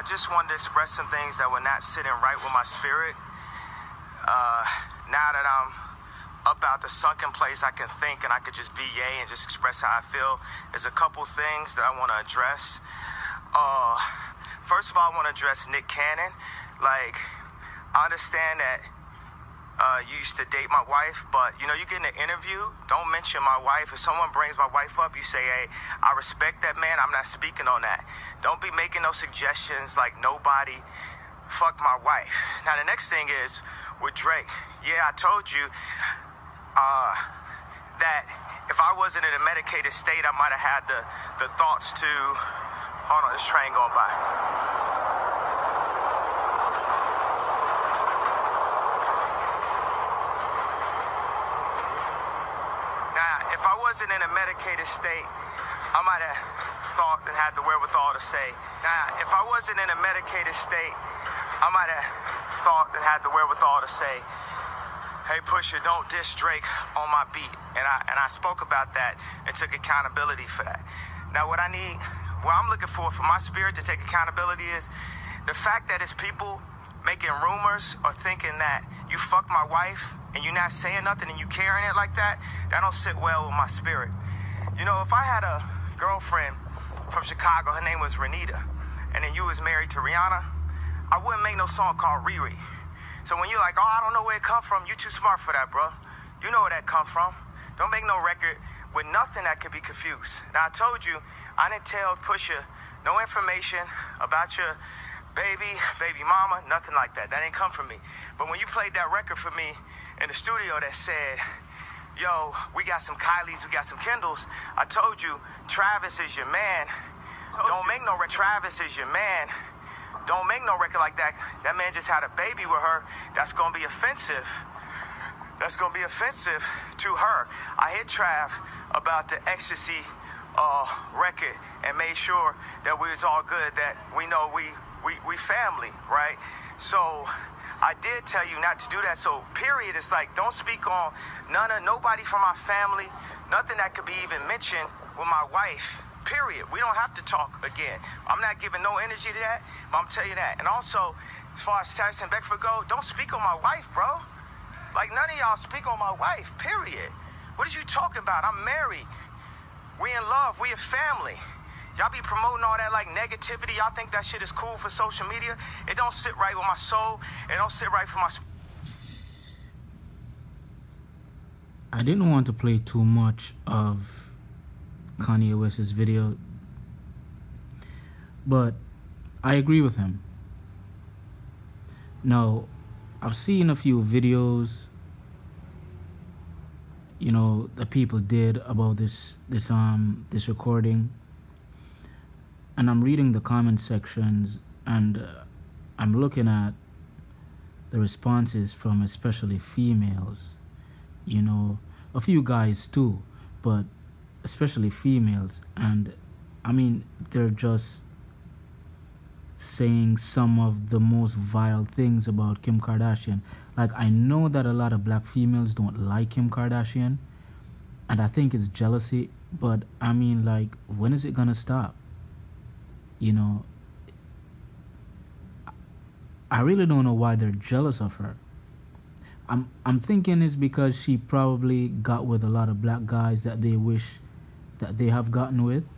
just wanted to express some things that were not sitting right with my spirit. Now that I'm up out the sunken place, I can think and I could just be yay and just express how I feel. There's a couple things that I want to address. First of all, I want to address Nick Cannon. Like, I understand that you used to date my wife, but you get in an interview, don't mention my wife. If someone brings my wife up, you say, hey, I respect that man, I'm not speaking on that. Don't be making no suggestions like nobody fuck my wife. Now the next thing is with Drake. Yeah, I told you that if I wasn't in a medicated state, I might have had the thoughts to, hold on, this train going by. If I wasn't in a medicated state, I might have thought and had the wherewithal to say. Now, if I wasn't in a medicated state, I might have thought and had the wherewithal to say, hey, Pusha, don't diss Drake on my beat. And I spoke about that and took accountability for that. Now, what I'm looking for my spirit to take accountability is the fact that it's people making rumors or thinking that you fuck my wife and you're not saying nothing and you carrying it like that don't sit well with my spirit. If I had a girlfriend from Chicago, her name was Renita, and then you was married to Rihanna, I wouldn't make no song called Riri. So when you're like, oh, I don't know where it come from, you too smart for that, bro. You know where that come from. Don't make no record with nothing that could be confused. Now, I told you, I didn't tell Pusha no information about your baby mama, nothing like that. That ain't come from me. But when you played that record for me in the studio that said, yo, we got some Kylies, we got some Kendalls, I told you, Travis is your man. Don't make no record. Travis is your man. Don't make no record like that. That man just had a baby with her. That's going to be offensive. That's going to be offensive to her. I hit Trav about the Ecstasy record and made sure that we was all good, that we know we family, right? So I did tell you not to do that. So period, it's like, don't speak on nobody from my family, nothing that could be even mentioned with my wife, period. We don't have to talk again. I'm not giving no energy to that, but I'm telling you that. And also, as far as Tyson Beckford go, don't speak on my wife, bro. Like, none of y'all speak on my wife, period. What are you talking about? I'm married. We in love. We a family. Y'all be promoting all that like negativity. Y'all think that shit is cool for social media. It don't sit right with my soul. It don't sit right for my... I didn't want to play too much of Kanye West's video, but I agree with him. Now, I've seen a few videos, that people did about this recording. And I'm reading the comment sections, and I'm looking at the responses from especially females. A few guys too, but especially females. And I mean, they're just saying some of the most vile things about Kim Kardashian. Like, I know that a lot of black females don't like Kim Kardashian, and I think it's jealousy, but I mean, like, when is it gonna stop? I really don't know why they're jealous of her. I'm thinking it's because she probably got with a lot of black guys that they wish that they have gotten with,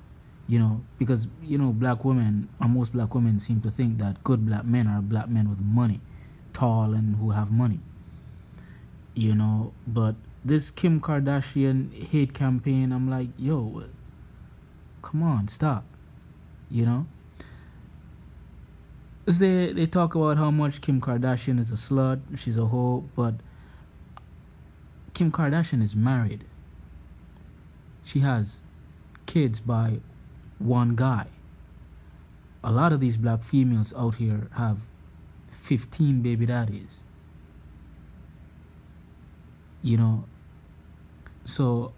because black women, or most black women, seem to think that good black men are black men with money, tall and who have money. But this Kim Kardashian hate campaign, I'm like, yo, come on, stop. They talk about how much Kim Kardashian is a slut, she's a hoe, but Kim Kardashian is married. She has kids by one guy. A lot of these black females out here have 15 baby daddies. So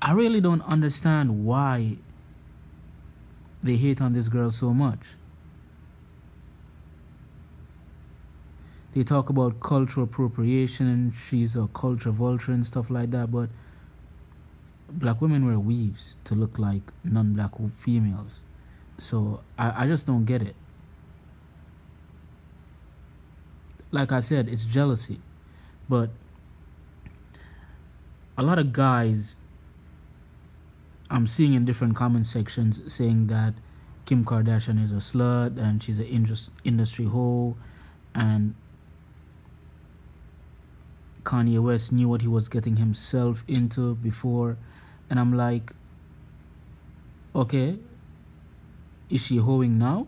I really don't understand why they hate on this girl so much. They talk about cultural appropriation and she's a culture vulture and stuff like that, but black women wear weaves to look like non-black females. So I just don't get it. like I said, it's jealousy. But a lot of guys I'm seeing in different comment sections saying that Kim Kardashian is a slut and she's an industry hoe, and Kanye West knew what he was getting himself into before. And I'm like, okay, is she hoeing now?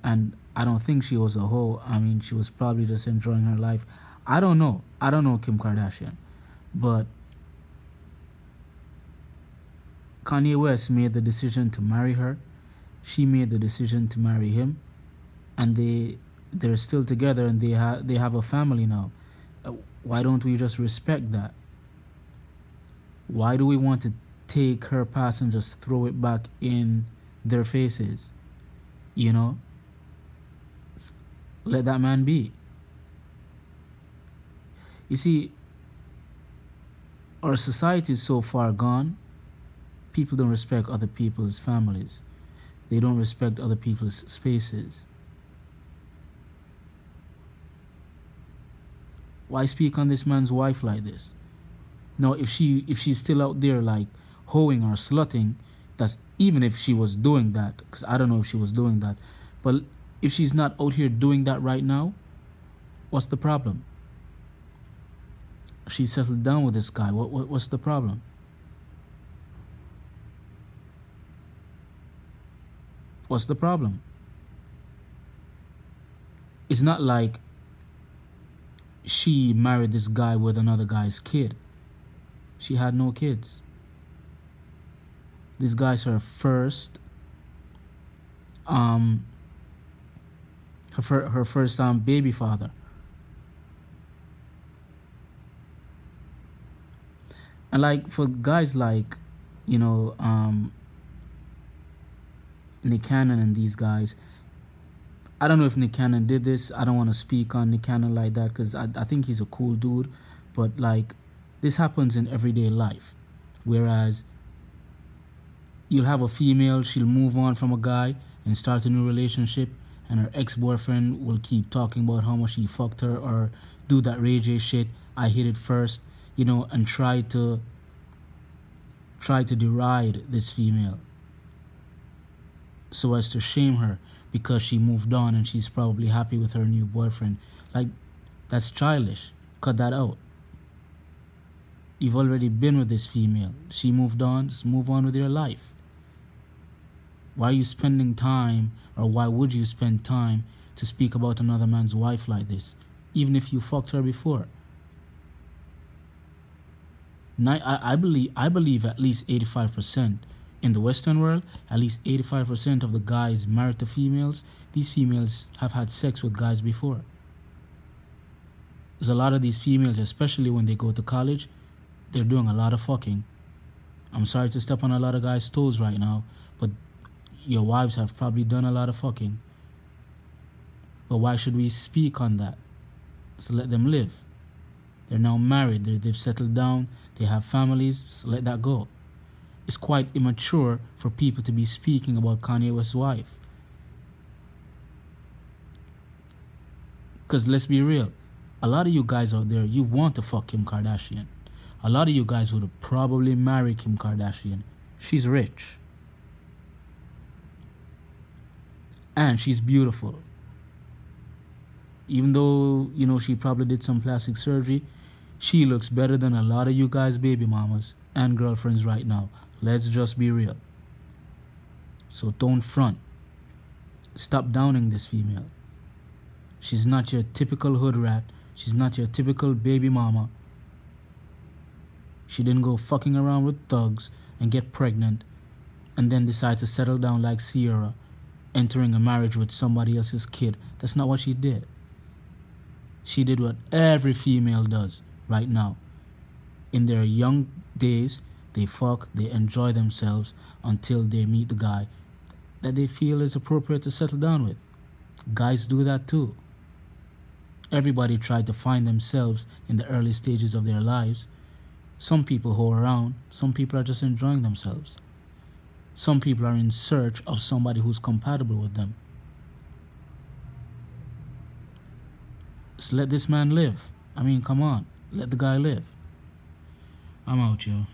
And I don't think she was a hoe. I mean, she was probably just enjoying her life. I don't know. I don't know Kim Kardashian. But Kanye West made the decision to marry her. She made the decision to marry him. And they're still together, and they have a family now. Why don't we just respect that? Why do we want to take her past and just throw it back in their faces? Let that man be. You see, our society is so far gone, people don't respect other people's families. They don't respect other people's spaces. Why speak on this man's wife like this? Now, if she's still out there like hoeing or slutting, that's even if she was doing that, because I don't know if she was doing that, but if she's not out here doing that right now, what's the problem? She settled down with this guy. What's the problem? What's the problem? It's not like she married this guy with another guy's kid. She had no kids. This guy's her first her first baby father. And like for guys like, Nick Cannon and these guys, I don't know if Nick Cannon did this. I don't want to speak on Nick Cannon like that because I think he's a cool dude. But like, this happens in everyday life. Whereas you'll have a female, she'll move on from a guy and start a new relationship, and her ex-boyfriend will keep talking about how much he fucked her or do that Ray J shit, I hit it first, and try to deride this female so as to shame her because she moved on and she's probably happy with her new boyfriend. Like, that's childish. Cut that out. You've already been with this female. She moved on. Just move on with your life. Why are you spending time, or why would you spend time to speak about another man's wife like this, even if you fucked her before? I believe at least 85% in the Western world, at least 85% of the guys married to females, these females have had sex with guys before. There's a lot of these females, especially when they go to college, they're doing a lot of fucking. I'm sorry to step on a lot of guys' toes right now, but your wives have probably done a lot of fucking. But why should we speak on that? So let them live. They're now married, they've settled down, they have families, so let that go. It's quite immature for people to be speaking about Kanye West's wife. Because let's be real, a lot of you guys out there, you want to fuck Kim Kardashian. A lot of you guys would probably marry Kim Kardashian. She's rich. And she's beautiful. Even though, she probably did some plastic surgery, she looks better than a lot of you guys' baby mamas and girlfriends right now. Let's just be real. So don't front. Stop downing this female. She's not your typical hood rat. She's not your typical baby mama. She didn't go fucking around with thugs and get pregnant and then decide to settle down like Sierra, entering a marriage with somebody else's kid. That's not what she did. She did what every female does right now. In their young days, they fuck, they enjoy themselves until they meet the guy that they feel is appropriate to settle down with. Guys do that too. Everybody tried to find themselves in the early stages of their lives. Some people hoe around, some people are just enjoying themselves. Some people are in search of somebody who's compatible with them. Just let this man live. I mean, come on. Let the guy live. I'm out, yo.